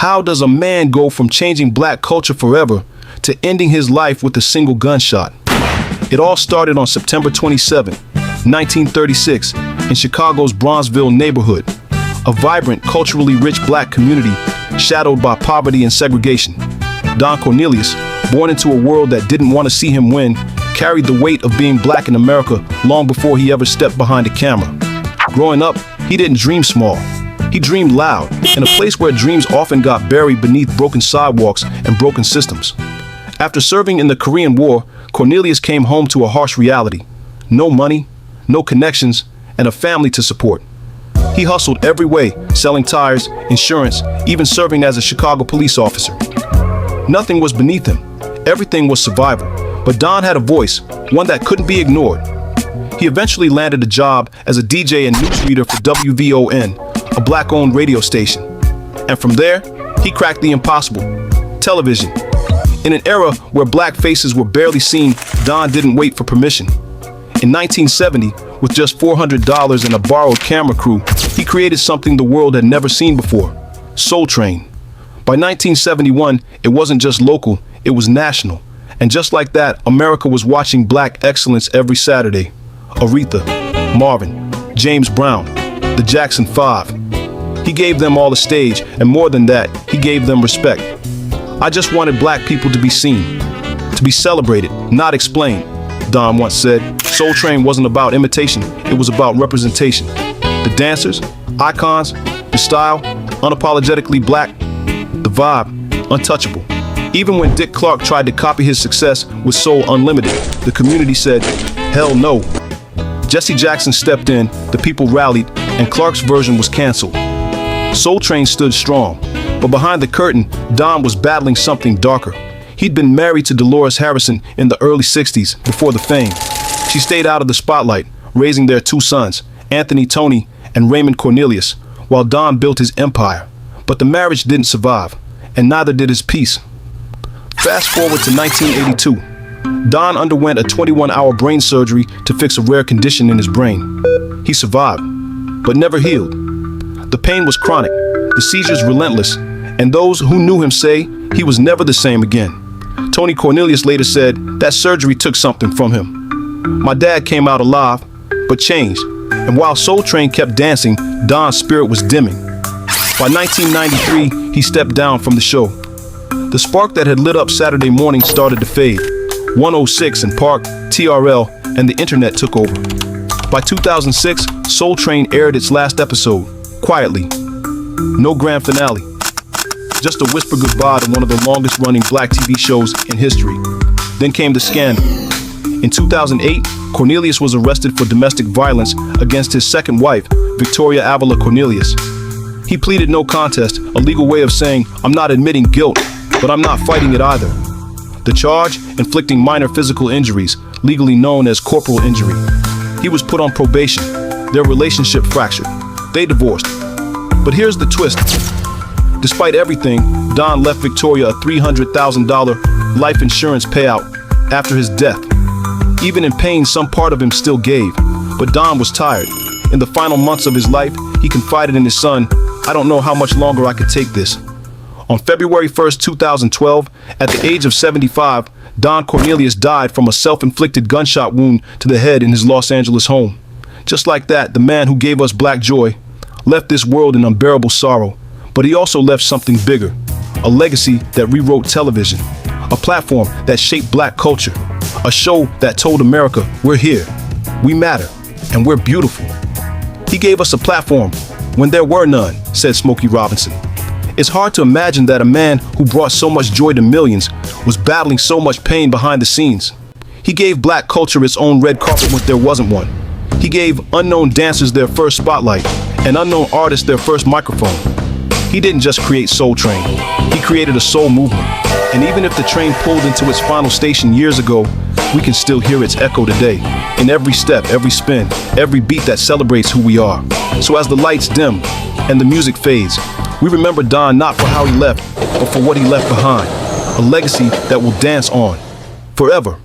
How does a man go from changing black culture forever to ending his life with a single gunshot? It all started on September 27, 1936, in Chicago's Bronzeville neighborhood, a vibrant, culturally rich black community shadowed by poverty and segregation. Don Cornelius, born into a world that didn't want to see him win, carried the weight of being black in America long before he ever stepped behind a camera. Growing up, he didn't dream small. He dreamed loud, in a place where dreams often got buried beneath broken sidewalks and broken systems. After serving in the Korean War, Cornelius came home to a harsh reality. No money, no connections, and a family to support. He hustled every way, selling tires, insurance, even serving as a Chicago police officer. Nothing was beneath him. Everything was survival. But Don had a voice, one that couldn't be ignored. He eventually landed a job as a DJ and newsreader for WVON, a black-owned radio station. And from there, he cracked the impossible: television. In an era where black faces were barely seen, Don didn't wait for permission. In 1970, with just $400 and a borrowed camera crew, he created something the world had never seen before: Soul Train. By 1971, it wasn't just local, it was national. And just like that, America was watching black excellence every Saturday. Aretha, Marvin, James Brown, the Jackson 5. He gave them all a stage, and more than that, he gave them respect. I just wanted black people to be seen, to be celebrated, not explained, Don once said. Soul Train wasn't about imitation, it was about representation. The dancers, icons, the style, unapologetically black, the vibe, untouchable. Even when Dick Clark tried to copy his success with Soul Unlimited, the community said, hell no. Jesse Jackson stepped in, the people rallied, and Clark's version was canceled. Soul Train stood strong, but behind the curtain, Don was battling something darker. He'd been married to Dolores Harrison in the early 60s, before the fame. She stayed out of the spotlight, raising their two sons, Anthony Tony and Raymond Cornelius, while Don built his empire. But the marriage didn't survive, and neither did his peace. Fast forward to 1982. Don underwent a 21-hour brain surgery to fix a rare condition in his brain. He survived, but never healed. The pain was chronic, the seizures relentless, and those who knew him say he was never the same again. Tony Cornelius later said that surgery took something from him. My dad came out alive, but changed, and while Soul Train kept dancing, Don's spirit was dimming. By 1993, he stepped down from the show. The spark that had lit up Saturday morning started to fade. 106 and Park, TRL, and the internet took over. By 2006, Soul Train aired its last episode, quietly. No grand finale. Just a whisper goodbye to one of the longest-running black TV shows in history. Then came the scandal. In 2008, Cornelius was arrested for domestic violence against his second wife, Victoria Avila Cornelius. He pleaded no contest, a legal way of saying, I'm not admitting guilt, but I'm not fighting it either. The charge, inflicting minor physical injuries, legally known as corporal injury. He was put on probation. Their relationship fractured. They divorced. But here's the twist. Despite everything, Don left Victoria a $300,000 life insurance payout after his death. Even in pain, some part of him still gave. But Don was tired. In the final months of his life, he confided in his son, I don't know how much longer I could take this. On February 1st, 2012, at the age of 75, Don Cornelius died from a self-inflicted gunshot wound to the head in his Los Angeles home. Just like that, the man who gave us black joy left this world in unbearable sorrow. But he also left something bigger, a legacy that rewrote television, a platform that shaped black culture, a show that told America, we're here, we matter, and we're beautiful. He gave us a platform when there were none, said Smokey Robinson. It's hard to imagine that a man who brought so much joy to millions was battling so much pain behind the scenes. He gave black culture its own red carpet when there wasn't one. He gave unknown dancers their first spotlight and unknown artists their first microphone. He didn't just create Soul Train, he created a soul movement. And even if the train pulled into its final station years ago, we can still hear its echo today, in every step, every spin, every beat that celebrates who we are. So as the lights dim and the music fades, we remember Don not for how he left, but for what he left behind, a legacy that will dance on forever.